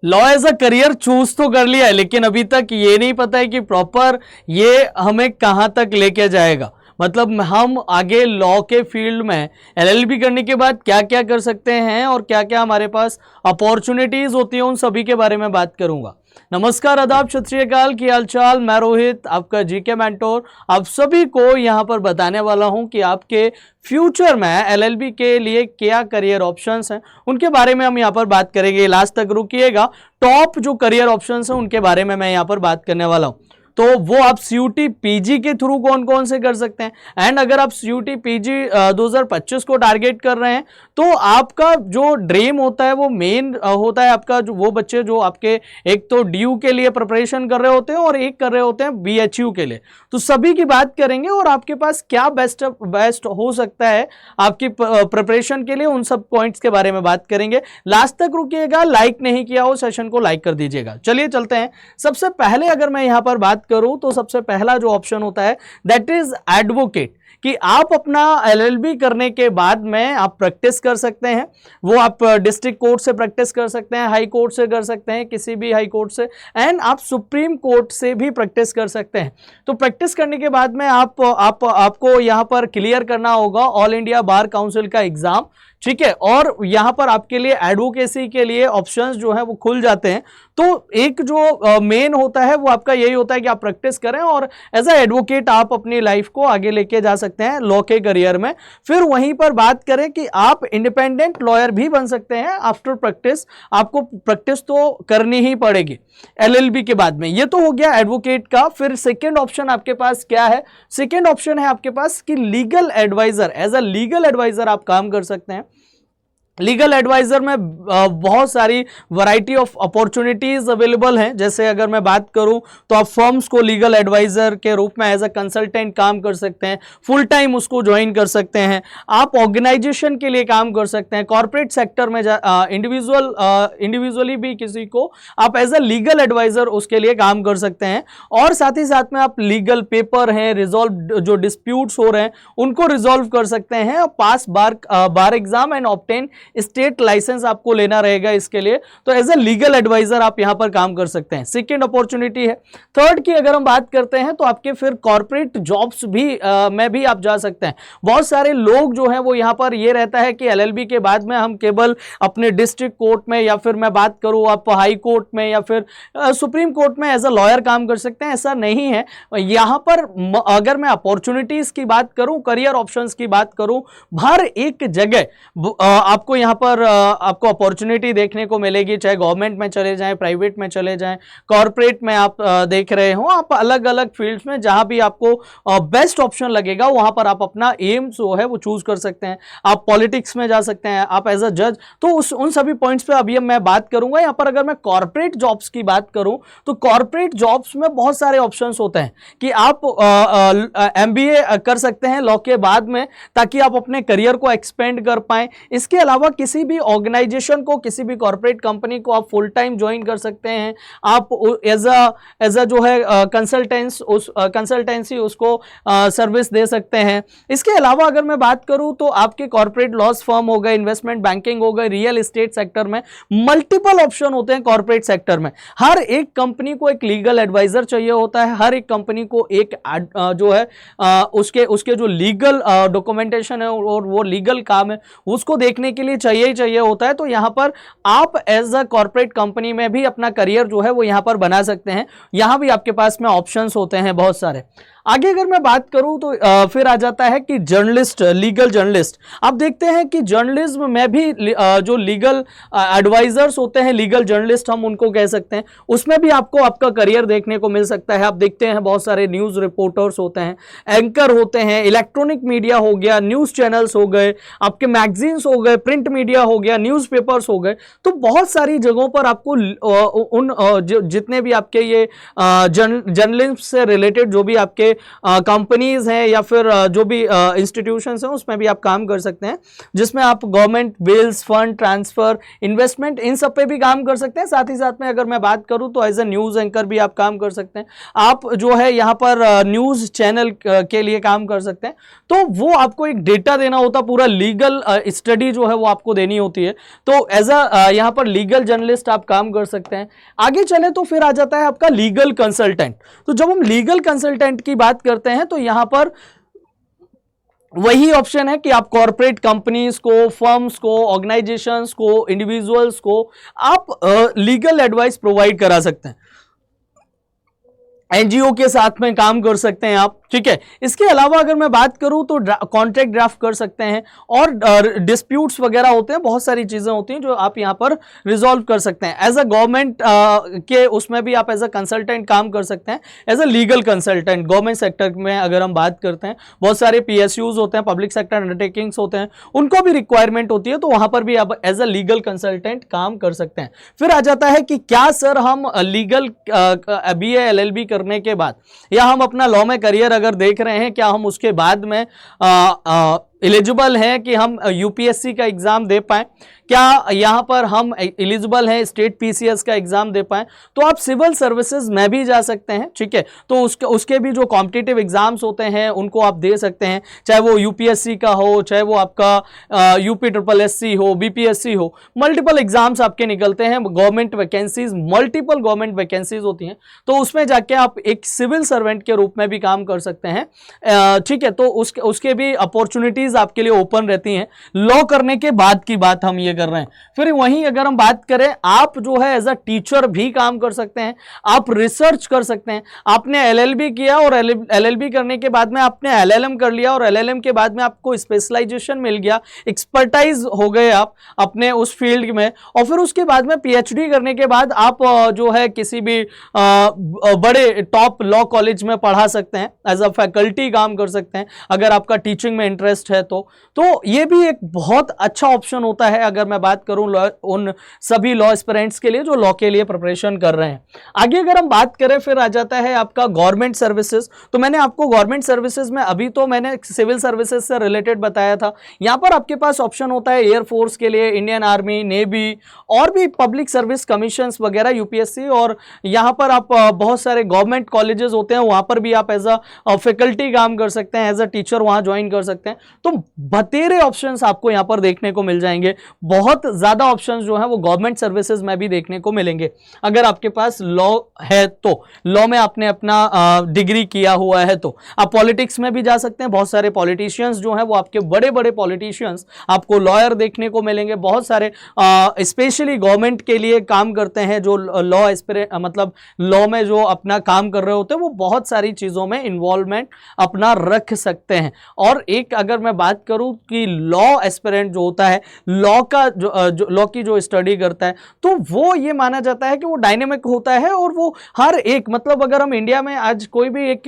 Law as a career choose तो कर लिया है, लेकिन अभी तक ये नहीं पता है कि प्रॉपर ये हमें कहाँ तक लेके जाएगा। मतलब हम आगे लॉ के फील्ड में एलएलबी करने के बाद क्या क्या कर सकते हैं और क्या क्या हमारे पास अपॉर्चुनिटीज होती हैं, उन सभी के बारे में बात करूंगा। नमस्कार, आदाब, सत श्री अकाल, की हाल चाल। मैं रोहित, आपका जीके मेंटोर, आप सभी को यहां पर बताने वाला हूं कि आपके फ्यूचर में एलएलबी के लिए क्या करियर ऑप्शंस हैं, उनके बारे में हम यहां पर बात करेंगे। लास्ट तक रुकिएगा। टॉप जो करियर ऑप्शंस हैं उनके बारे में मैं यहां पर बात करने वाला हूं। तो वो आप सीयूटी पीजी के थ्रू कौन कौन से कर सकते हैं, एंड अगर आप सीयूटी पीजी 2025 को टारगेट कर रहे हैं तो आपका जो ड्रीम होता है वो मेन होता है आपका जो वो बच्चे जो आपके एक तो डीयू के लिए प्रिपरेशन कर रहे होते हैं और एक कर रहे होते हैं बीएचयू के लिए। तो सभी की बात करेंगे और आपके पास क्या बेस्ट हो सकता है आपकी प्रिपरेशन के लिए, उन सब पॉइंट्स के बारे में बात करेंगे। लास्ट तक रुकिएगा। लाइक नहीं किया हो सेशन को लाइक कर दीजिएगा। चलिए चलते हैं। सबसे पहले अगर मैं यहां पर बात करूं तो सबसे पहला जो ऑप्शन होता है दैट इज एडवोकेट, कि आप अपना एलएलबी करने के बाद में आप प्रैक्टिस कर सकते हैं। वो आप डिस्ट्रिक्ट कोर्ट से प्रैक्टिस कर सकते हैं, हाई कोर्ट से कर सकते हैं, किसी भी हाई कोर्ट से, एंड आप सुप्रीम कोर्ट से भी प्रैक्टिस कर सकते हैं। तो प्रैक्टिस करने के बाद में आपको यहां पर क्लियर करना होगा ऑल इंडिया बार काउंसिल का एग्जाम, ठीक है। और यहां पर आपके लिए एडवोकेसी के लिए ऑप्शंस जो है वो खुल जाते हैं। तो एक जो मेन होता है वो आपका यही होता है कि आप प्रैक्टिस करें और एज अ एडवोकेट आप अपनी लाइफ को आगे लेके जा सकते हैं लॉ के करियर में। फिर वहीं पर बात करें कि आप इंडिपेंडेंट लॉयर भी बन सकते हैं आफ्टर प्रैक्टिस। आपको प्रैक्टिस तो करनी ही पड़ेगी एलएलबी के बाद में। ये तो हो गया एडवोकेट का। फिर सेकेंड ऑप्शन आपके पास क्या है? सेकेंड ऑप्शन है आपके पास कि legal advisor. As a legal advisor आप काम कर सकते हैं। लीगल एडवाइजर में बहुत सारी वैरायटी ऑफ अपॉर्चुनिटीज अवेलेबल हैं। जैसे अगर मैं बात करूं तो आप फर्म्स को लीगल एडवाइजर के रूप में एज अ कंसल्टेंट काम कर सकते हैं, फुल टाइम उसको ज्वाइन कर सकते हैं। आप ऑर्गेनाइजेशन के लिए काम कर सकते हैं, कॉर्पोरेट सेक्टर में इंडिविजुअली भी किसी को आप एज अ लीगल एडवाइजर उसके लिए काम कर सकते हैं। और साथ ही साथ में आप लीगल पेपर हैं, रिजॉल्व जो डिस्प्यूट्स हो रहे हैं उनको रिजॉल्व कर सकते हैं। Pass bar exam and obtain state license आपको लेना रहेगा इसके लिए। तो एज ए लीगल एडवाइजर आप यहां पर काम कर सकते हैं। सेकेंड अपॉर्चुनिटी है। थर्ड की अगर हम बात करते हैं तो आपके फिर कॉर्पोरेट जॉब्स भी में भी आप जा सकते हैं। बहुत सारे लोग जो हैं वो यहां पर ये रहता है कि एलएलबी के बाद में हम केवल अपने डिस्ट्रिक्ट कोर्ट में या फिर मैं बात करूं आप हाई कोर्ट में या फिर सुप्रीम कोर्ट में एज अ लॉयर काम कर सकते हैं। ऐसा नहीं है। यहां पर अगर मैं अपॉर्चुनिटीज की बात करूं, करियर ऑप्शंस की बात करूं, हर एक जगह आपको यहां पर आपको अपॉर्चुनिटी देखने को मिलेगी। चाहे गवर्नमेंट में चले जाएं, प्राइवेट में चले जाएं, कॉर्पोरेट में आप देख रहे हो, आप अलग अलग फील्ड्स में जहां भी आपको बेस्ट ऑप्शन लगेगा वहां पर आप अपना एम जो है वो चूज कर सकते हैं। आप पॉलिटिक्स में जा सकते हैं, आप एज अ जज। तो उन सभी पॉइंट्स पे अभी मैं बात करूंगा। यहां पर अगर मैं कॉर्पोरेट जॉब्स की बात करूं तो कॉर्पोरेट जॉब्स में बहुत सारे ऑप्शंस होते हैं कि आप एमबीए कर सकते हैं लॉ के बाद में, ताकि आप अपने करियर को एक्सपेंड कर पाएं। इसके अलावा किसी भी ऑर्गेनाइजेशन को, किसी भी कॉर्पोरेट कंपनी को आप फुल टाइम ज्वाइन कर सकते हैं। आप एज अ जो है कंसल्टेंसी उसको सर्विस दे सकते हैं। इसके अलावा अगर मैं बात करूं तो आपके कॉर्पोरेट लॉस फर्म हो गए, इन्वेस्टमेंट बैंकिंग हो गए, रियल एस्टेट सेक्टर में मल्टीपल ऑप्शन होते हैं। कॉर्पोरेट सेक्टर में हर एक कंपनी को एक लीगल एडवाइजर चाहिए होता है। हर एक कंपनी को एक जो है उसके जो लीगल डॉक्यूमेंटेशन है और वो लीगल काम है उसको देखने के लिए चाहिए ही चाहिए होता है। तो यहां पर आप एज अ कॉर्पोरेट कंपनी में भी अपना करियर जो है वो यहां पर बना सकते हैं। यहां भी आपके पास में ऑप्शंस होते हैं बहुत सारे। आगे अगर मैं बात करूं तो फिर आ जाता है कि जर्नलिस्ट, लीगल जर्नलिस्ट। आप देखते हैं कि जर्नलिज्म में भी जो लीगल एडवाइजर्स होते हैं, लीगल जर्नलिस्ट हम उनको कह सकते हैं, उसमें भी आपको आपका करियर देखने को मिल सकता है। आप देखते हैं बहुत सारे न्यूज रिपोर्टर्स होते हैं, एंकर होते हैं, इलेक्ट्रॉनिक मीडिया हो गया, न्यूज चैनल्स हो गए, आपके मैगजीन्स हो गए, प्रिंट मीडिया हो गया, न्यूज़पेपर्स हो गए। तो बहुत सारी जगहों पर आपको उन जितने भी आपके ये जर्नलिज्म से रिलेटेड जो भी आपके कंपनीज हैं या फिर जो भी इंस्टीट्यूशंस हैं उसमें भी आप काम कर सकते हैं, जिसमें आप government bills, fund transfer, investment, इन सब पे भी काम कर सकते हैं। साथ ही साथ में अगर मैं बात करूं तो एज ए न्यूज एंकर भी आप काम कर सकते हैं। आप जो है यहाँ पर न्यूज चैनल के लिए काम कर सकते हैं। तो वो आपको एक डेटा देना होता, पूरा लीगल स्टडी जो है वो आपको देनी होती है। तो एज अ यहाँ पर लीगल जर्नलिस्ट आप काम कर सकते हैं। आगे चले तो फिर आ जाता है आपका लीगल कंसल्टेंट। तो जब हम लीगल कंसल्टेंट की बात करते हैं तो यहां पर वही ऑप्शन है कि आप कॉर्पोरेट कंपनीज को, फर्म्स को, ऑर्गेनाइजेशंस को, इंडिविजुअल्स को आप लीगल एडवाइस प्रोवाइड करा सकते हैं। एनजीओ के साथ में काम कर सकते हैं आप, ठीक है। इसके अलावा अगर मैं बात करूं तो कॉन्ट्रैक्ट ड्राफ्ट कर सकते हैं और डिस्प्यूट्स वगैरह होते हैं, बहुत सारी चीजें होती हैं जो आप यहां पर रिजॉल्व कर सकते हैं। एज अ गवर्नमेंट के उसमें भी आप एज अ कंसल्टेंट काम कर सकते हैं, as a legal consultant. Government sector में अगर हम बात करते हैं, बहुत सारे पीएसयूज होते हैं, पब्लिक सेक्टर अंडरटेकिंग्स होते हैं, उनको भी रिक्वायरमेंट होती है, तो वहां पर भी आप एज अ लीगल कंसल्टेंट काम कर सकते हैं। फिर आ जाता है कि क्या सर हम लीगल बीए एलएलबी करने के बाद या हम अपना लॉ में करियर अगर देख रहे हैं, क्या हम उसके बाद में एलिजिबल हैं कि हम यूपीएससी का एग्जाम दे पाएं, क्या यहां पर हम एलिजिबल हैं स्टेट पीसीएस का एग्जाम दे पाएं, तो आप सिविल सर्विसेज में भी जा सकते हैं, ठीक है। तो उसके भी जो कॉम्पिटिटिव एग्जाम्स होते हैं उनको आप दे सकते हैं, चाहे वो यूपीएससी का हो, चाहे वो आपका यूपी ट्रिपल एससी हो, बीपीएससी हो, मल्टीपल एग्जाम्स आपके निकलते हैं, government vacancies, multiple government vacancies होती हैं, तो उसमें जाके आप एक सिविल सर्वेंट के रूप में भी काम कर सकते हैं, ठीक है। तो उसके भी अपॉर्चुनिटीज आपके लिए ओपन रहती हैं। लॉ करने के बाद की बात हम ये कर रहे हैं। फिर वहीं अगर हम बात करें, आप जो है एज अ टीचर भी काम कर सकते हैं, आप रिसर्च कर सकते हैं। आपने एलएलबी किया और एलएलबी करने के बाद में आपने एलएलएम कर लिया और एलएलएम के बाद में आपको स्पेशलाइजेशन मिल गया, एक्सपर्टाइज हो गए आप अपने उस फील्ड में, और फिर उसके बाद में पीएचडी करने के बाद आप जो है किसी भी बड़े टॉप लॉ कॉलेज में पढ़ा सकते हैं, एज अ फैकल्टी काम कर सकते हैं अगर आपका टीचिंग में इंटरेस्ट है तो ये भी एक बहुत अच्छा ऑप्शन होता है अगर मैं बात करूं उन सभी लॉ एस्पिरेंट्स के लिए जो लॉ के लिए प्रिपरेशन कर रहे हैं। आगे अगर हम बात करें, फिर आ जाता है आपका गवर्नमेंट सर्विसेज। तो मैंने आपको गवर्नमेंट सर्विसेज में अभी तो मैंने सिविल सर्विसेज से रिलेटेड बताया था, यहां पर आपके पास ऑप्शन होता है एयरफोर्स के लिए, इंडियन आर्मी, नेवी और भी पब्लिक सर्विस कमीशंस वगैरह, यूपीएससी, और यहां पर आप बहुत सारे गवर्नमेंट कॉलेजेस होते हैं, वहां पर भी आप एज अ फैकल्टी काम कर सकते हैं, एज अ टीचर वहां ज्वाइन कर सकते हैं। तो बतेरे ऑप्शंस आपको यहां पर देखने को मिल जाएंगे, बहुत ज्यादा ऑप्शंस जो है वो गवर्नमेंट सर्विसेज में भी देखने को मिलेंगे। अगर आपके पास लॉ है तो, लॉ में आपने अपना डिग्री किया हुआ है तो आप पॉलिटिक्स में भी जा सकते हैं। बहुत सारे पॉलिटिशियंस जो हैं वो आपके बड़े बड़े पॉलिटिशियंस आपको लॉयर देखने को मिलेंगे, बहुत सारे स्पेशली गवर्नमेंट के लिए काम करते हैं जो लॉ मतलब लॉ में जो अपना काम कर रहे होते हैं, वो बहुत सारी चीजों में इन्वॉल्वमेंट अपना रख सकते हैं। और एक अगर मैं बात करूं कि लॉ एस्पिरेंट जो होता है, लॉ का जो लॉ की जो स्टडी करता है, तो वो ये माना जाता है कि वो डायनेमिक होता है और वो हर एक, मतलब अगर हम इंडिया में आज कोई भी एक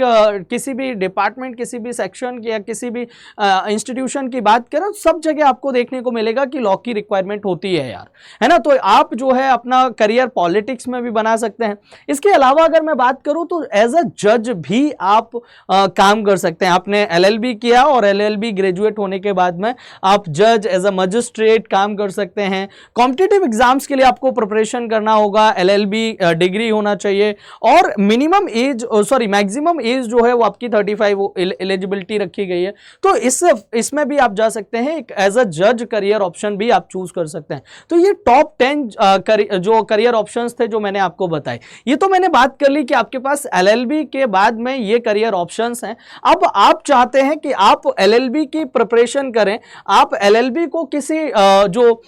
किसी भी डिपार्टमेंट, किसी भी सेक्शन की या किसी भी इंस्टीट्यूशन की बात करें, सब जगह आपको देखने को मिलेगा कि लॉ की रिक्वायरमेंट होती है यार, है ना। तो आप जो है अपना करियर पॉलिटिक्स में भी बना सकते हैं। इसके अलावा अगर मैं बात करूं तो एज अ जज भी आप काम कर सकते हैं। आपने एलएलबी किया और एलएलबी ग्रेजुएट होने के बाद में आप जज, एज अ मजिस्ट्रेट काम कर सकते हैं। कॉम्पिटिटिव एग्जाम्स के लिए आपको प्रिपरेशन करना होगा, एलएलबी डिग्री होना चाहिए और मिनिमम एज, मैक्सिमम एज जो है वो आपकी 35 एलिजिबिलिटी रखी गई है। तो इसमें भी आप जा सकते हैं, एक एज अ जज करियर ऑप्शन भी आप चूज कर सकते हैं। तो ये टॉप 10 जो करियर ऑप्शंस थे जो मैंने आपको बताए, ये तो मैंने बात कर ली कि आपके पास एलएलबी के बाद में ये करियर ऑप्शंस हैं। अब आप चाहते हैं कि आप एलएलबी की प्रिपरेशन करें, आप एलएलबी को किसी जो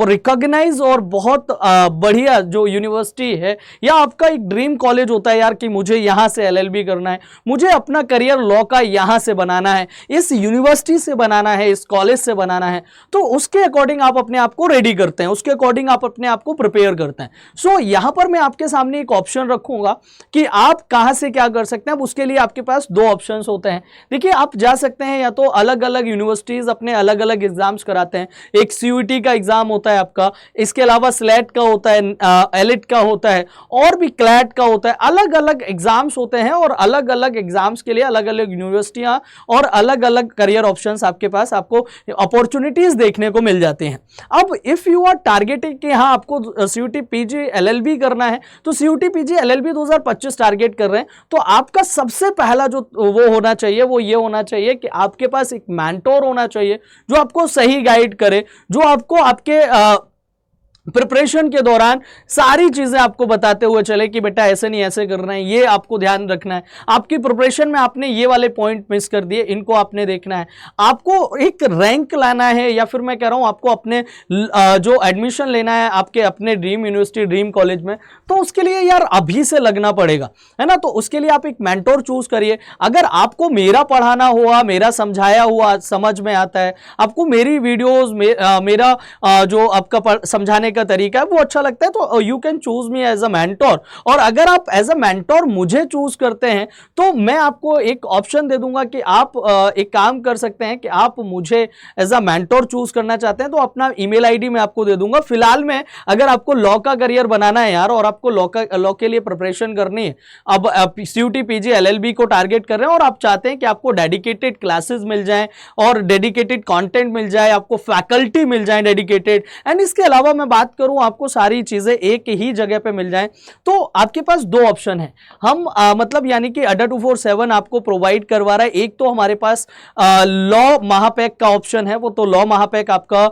रिकॉग्नाइज और बहुत बढ़िया जो यूनिवर्सिटी है, या आपका एक ड्रीम कॉलेज होता है यार कि मुझे यहां से एलएलबी करना है, मुझे अपना करियर लॉ का यहां से बनाना है, इस यूनिवर्सिटी से बनाना है, इस कॉलेज से बनाना है, तो उसके अकॉर्डिंग आप अपने आप को रेडी करते हैं, उसके अकॉर्डिंग आप अपने आप को प्रिपेयर करते हैं। सो यहां पर मैं आपके सामने एक ऑप्शन रखूंगा कि आप कहां से क्या कर सकते हैं। उसके लिए आपके पास दो ऑप्शंस होते हैं। देखिए, आप जा सकते हैं या तो अलग अलग यूनिवर्सिटीज अपने अलग अलग एग्जाम्स कराते हैं। एक सीयूईटी का एग्जाम होता है आपका, इसके अलावा स्लेट का होता है, एलिट का होता है और भी क्लैट का होता है। अलग अलग एग्जाम्स होते हैं और अलग अलग एग्जाम्स के लिए अलग अलग यूनिवर्सिटियां और अलग अलग करियर ऑप्शंस आपके पास, आपको अपॉर्चुनिटीज देखने को मिल जाती हैं। अब इफ यू आर टारगेटिंग कि हाँ आपको सीयूटी पीजी एलएलबी करना है, तो सीयूटी पीजी एलएलबी 2025 टारगेट कर रहे हैं, तो आपका सबसे पहला जो वो होना चाहिए वो ये होना चाहिए कि आपके पास एक मेंटोर होना चाहिए जो आपको सही गाइड करे, जो आपको आपके प्रिपरेशन के दौरान सारी चीजें आपको बताते हुए चले कि बेटा ऐसे नहीं ऐसे करना है, ये आपको ध्यान रखना है, आपकी प्रिपरेशन में आपने ये वाले पॉइंट मिस कर दिए, इनको आपने देखना है, आपको एक रैंक लाना है, या फिर मैं कह रहा हूं आपको अपने जो एडमिशन लेना है आपके अपने ड्रीम यूनिवर्सिटी ड्रीम कॉलेज में, तो उसके लिए यार अभी से लगना पड़ेगा, है ना। तो उसके लिए आप एक मेंटोर चूज करिए। अगर आपको मेरा पढ़ाना हुआ, मेरा समझाया हुआ समझ में आता है, आपको मेरी वीडियोस मेरा जो आपका समझाने का तरीका है वो अच्छा लगता है, तो you can choose me as a mentor. और अगर आप एज अ मेंटोर मुझे चूज करते हैं तो मैं आपको एक ऑप्शन दे दूंगा कि आप एक काम कर सकते हैं कि आप मुझे एज अ मेंटोर चूज करना चाहते हैं तो अपना ईमेल आईडी मैं आपको दे दूंगा। फिलहाल में अगर आपको लॉ का करियर बनाना है यार, और आपको लॉ के लिए प्रिपरेशन करनी है, अब आप सीयूटी पीजी एलएलबी को टारगेट कर रहे हैं और आप चाहते हैं कि आपको डेडिकेटेड क्लासेस मिल जाएं और डेडिकेटेड कंटेंट मिल जाए, आपको फैकल्टी मिल जाए डेडिकेटेड, एंड इसके अलावा मैं बात करूं आपको सारी चीजें एक ही जगह पे मिल जाएं, तो आपके पास दो ऑप्शन है। हम मतलब यानी कि अड्डा 247 आपको प्रोवाइड करवा रहा है। एक तो हमारे पास लॉ महापैक का ऑप्शन है, वो तो लॉ महापैक आपका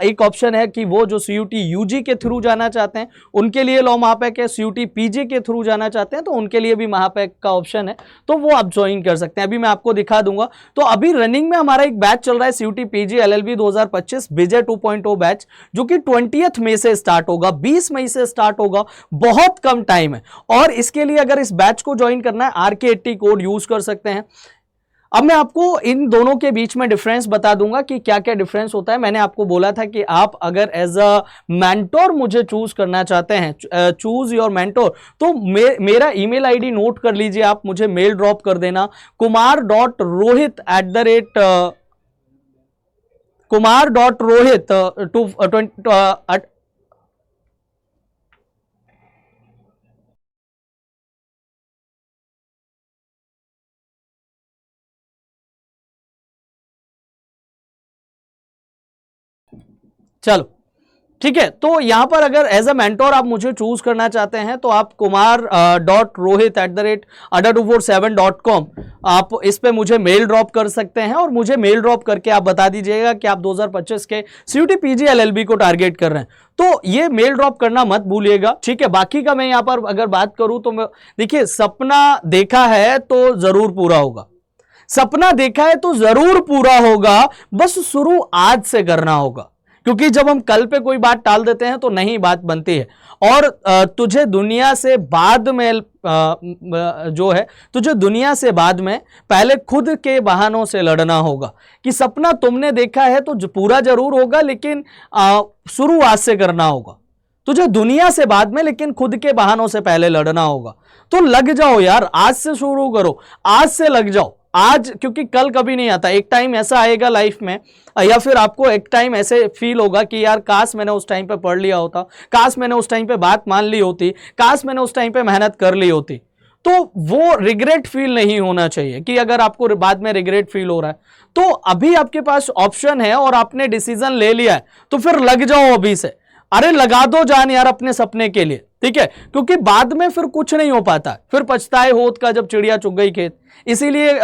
एक ऑप्शन है कि वो जो सीयूटी यूजी के थ्रू जाना चाहते हैं उनके लिए लॉ महापैक है, सीयूटी पीजी के थ्रू जाना चाहते हैं तो उनके लिए भी महापैक का ऑप्शन है, तो वो आप ज्वाइन कर सकते हैं। अभी मैं आपको दिखा दूंगा। तो अभी रनिंग में हमारा एक बैच चल रहा है सीयूटी पीजी एलएलबी 2025 विजय 2.0 बैच, जो कि 20th मई से स्टार्ट होगा, 20 मई से स्टार्ट होगा, बहुत कम टाइम है। और इसके लिए अगर इस बैच को ज्वाइन करना है RK80 कोड यूज कर सकते हैं। अब मैं आपको इन दोनों के बीच में डिफरेंस बता दूंगा कि क्या क्या डिफरेंस होता है। मैंने आपको बोला था कि आप अगर एज अ मेंटोर मुझे चूज करना चाहते हैं, चूज योर मेंटोर, तो मेरा ईमेल आईडी नोट कर लीजिए, आप मुझे मेल ड्रॉप कर देना kumar.rohit चलो ठीक है। तो यहां पर अगर एज अ मेंटोर आप मुझे चूज करना चाहते हैं तो आप kumar.rohit@adda247.com आप इस पे मुझे मेल ड्रॉप कर सकते हैं, और मुझे मेल ड्रॉप करके आप बता दीजिएगा कि आप 2025 के सीयूटी पीजी एलएलबी को टारगेट कर रहे हैं, तो ये मेल ड्रॉप करना मत भूलिएगा, ठीक है। बाकी का मैं यहां पर अगर बात करूं तो देखिए, सपना देखा है तो जरूर पूरा होगा, सपना देखा है तो जरूर पूरा होगा, बस शुरू आज से करना होगा, क्योंकि जब हम कल पे कोई बात टाल देते हैं तो नहीं बात बनती है। और तुझे दुनिया से बाद में जो है, तुझे दुनिया से बाद में पहले खुद के बहानों से लड़ना होगा, कि सपना तुमने देखा है तो पूरा जरूर होगा, लेकिन शुरू आज से करना होगा। तुझे दुनिया से बाद में, लेकिन खुद के बहानों से पहले लड़ना होगा। तो लग जाओ यार, आज से शुरू करो, आज से लग जाओ आज, क्योंकि कल कभी नहीं आता। एक टाइम ऐसा आएगा लाइफ में, या फिर आपको एक टाइम ऐसे फील होगा कि यार काश मैंने उस टाइम पे पढ़ लिया होता, काश मैंने उस टाइम पे बात मान ली होती, काश मैंने उस टाइम पे मेहनत कर ली होती। तो वो रिग्रेट फील नहीं होना चाहिए, कि अगर आपको बाद में रिग्रेट फील हो रहा है तो अभी आपके पास ऑप्शन है और आपने डिसीजन ले लिया है, तो फिर लग जाओ अभी से। अरे लगा दो जान यार अपने सपने के लिए, ठीक है, क्योंकि बाद में फिर कुछ नहीं हो पाता, फिर पछताए होत का जब चिड़िया चुग गई खेत। इसीलिए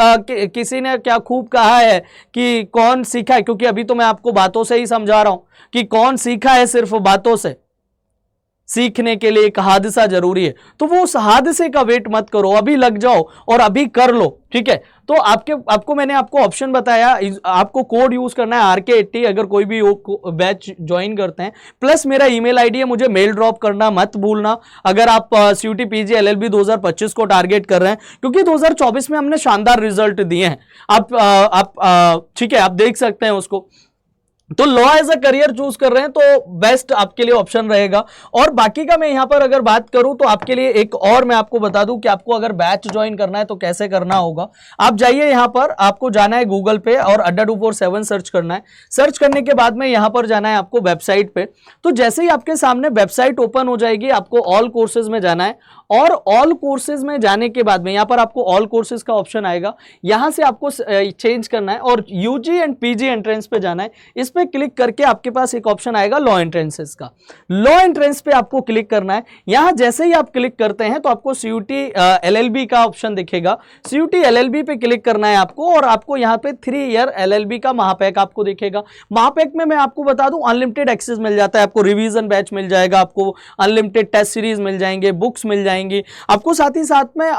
किसी ने क्या खूब कहा है कि कौन सीखा है, क्योंकि अभी तो मैं आपको बातों से ही समझा रहा हूं कि कौन सीखा है, सिर्फ बातों से। सीखने के लिए एक हादसा जरूरी है, तो वो उस हादसे का वेट मत करो, अभी लग जाओ और अभी कर लो, ठीक है। तो आपको मैंने आपको ऑप्शन बताया, आपको कोड यूज करना है RK80 अगर कोई भी बैच ज्वाइन करते हैं, प्लस मेरा ईमेल आईडी है, मुझे मेल ड्रॉप करना मत भूलना अगर आप सीयूटी पीजी एलएलबी 2025 को टारगेट कर रहे हैं, क्योंकि 2024 में हमने शानदार रिजल्ट दिए हैं। आप ठीक है, आप देख सकते हैं उसको। तो law as a career choose कर रहे हैं तो बेस्ट आपके लिए ऑप्शन रहेगा। और बाकी का मैं यहां पर अगर बात करूं तो आपके लिए एक और मैं आपको बता दूं कि आपको अगर बैच ज्वाइन करना है तो कैसे करना होगा। आप जाइए, यहां पर आपको जाना है गूगल पे और अड्डा 247 सर्च करना है। सर्च करने के बाद में यहां पर जाना है आपको वेबसाइट पे। तो जैसे ही आपके सामने वेबसाइट ओपन हो जाएगी, आपको ऑल कोर्सेज में जाना है, और ऑल कोर्सेज में जाने के बाद में यहां पर आपको ऑल कोर्सेज का ऑप्शन आएगा, यहां से आपको चेंज करना है और यूजी एंड पीजी एंट्रेंस पे जाना है। इस पे क्लिक करके आपके पास एक ऑप्शन आएगा लॉ एंट्रेंसेस का। लॉ एंट्रेंस पे आपको क्लिक करना है। यहां जैसे ही आप क्लिक करते हैं तो आपको सीयूटी एलएलबी का ऑप्शन दिखेगा। सीयूटी एलएलबी पे क्लिक करना है आपको और आपको यहां पे 3 ईयर एलएलबी का महापैक आपको दिखेगा। महापैक में मैं आपको बता दूं अनलिमिटेड एक्सेस मिल जाता है, आपको रिवीजन बैच मिल जाएगा, आपको अनलिमिटेड टेस्ट सीरीज मिल जाएंगे, बुक्स मिल जाएंगी आपको, साथ ही साथ में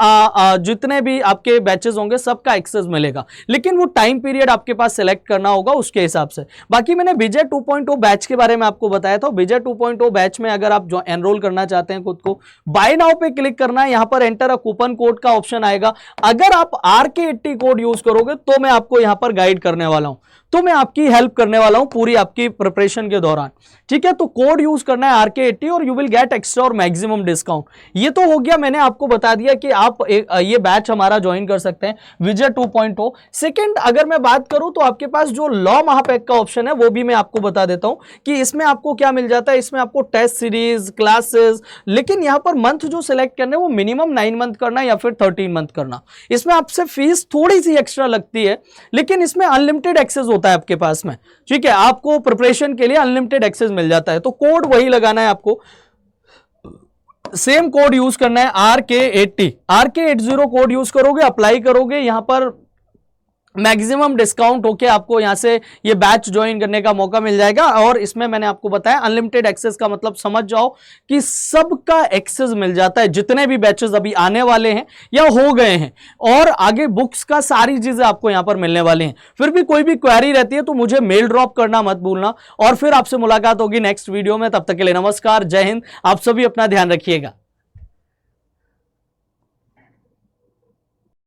जितने भी आपके बैचेस होंगे सबका एक्सेस मिलेगा। लेकिन वो टाइम पीरियड आपके पास सिलेक्ट करना होगा उसके हिसाब से। बाकी मैंने विजय 2.0 बैच के बारे में आपको बताया था। विजय 2.0 बैच में अगर आप जो एनरोल करना चाहते हैं खुद को, बाय नाउ पे क्लिक करना है। यहां पर एंटर अ कूपन कोड का ऑप्शन आएगा। अगर आप RK80 कोड यूज करोगे तो मैं आपको यहां पर गाइड करने वाला हूं, तो मैं आपकी हेल्प करने वाला हूं पूरी आपकी प्रिपरेशन के दौरान। ठीक है, तो कोड यूज करना है RK80 और यू विल गेट एक्स्ट्रा और मैक्सिमम डिस्काउंट। ये तो हो गया, मैंने आपको बता दिया कि आप ये बैच हमारा ज्वाइन कर सकते हैं विजय 2.0। सेकंड, अगर मैं बात करूं तो आपके पास जो लॉ महापैक का ऑप्शन है वो भी मैं आपको बता देता हूं कि इसमें आपको क्या मिल जाता है। इसमें आपको टेस्ट सीरीज, क्लासेस, लेकिन यहां पर मंथ जो सिलेक्ट करना है वो मिनिमम 9 मंथ करना या फिर 13 मंथ करना। इसमें आपसे फीस थोड़ी सी एक्स्ट्रा लगती है, लेकिन इसमें अनलिमिटेड एक्सेस होता है आपके पास में। ठीक है, आपको प्रिपरेशन के लिए अनलिमिटेड एक्सेस मिल जाता है। तो कोड वही लगाना है आपको, सेम कोड यूज करना है RK80 कोड यूज करोगे, अप्लाई करोगे, यहां पर मैक्सिमम डिस्काउंट होके आपको यहां से ये बैच ज्वाइन करने का मौका मिल जाएगा। और इसमें मैंने आपको बताया अनलिमिटेड एक्सेस का मतलब समझ जाओ कि सबका एक्सेस मिल जाता है, जितने भी बैचेस अभी आने वाले हैं या हो गए हैं, और आगे बुक्स का सारी चीजें आपको यहां पर मिलने वाली हैं। फिर भी कोई भी क्वेरी रहती है तो मुझे मेल ड्रॉप करना मत भूलना, और फिर आपसे मुलाकात होगी नेक्स्ट वीडियो में। तब तक के लिए नमस्कार, जय हिंद, आप सभी अपना ध्यान रखिएगा।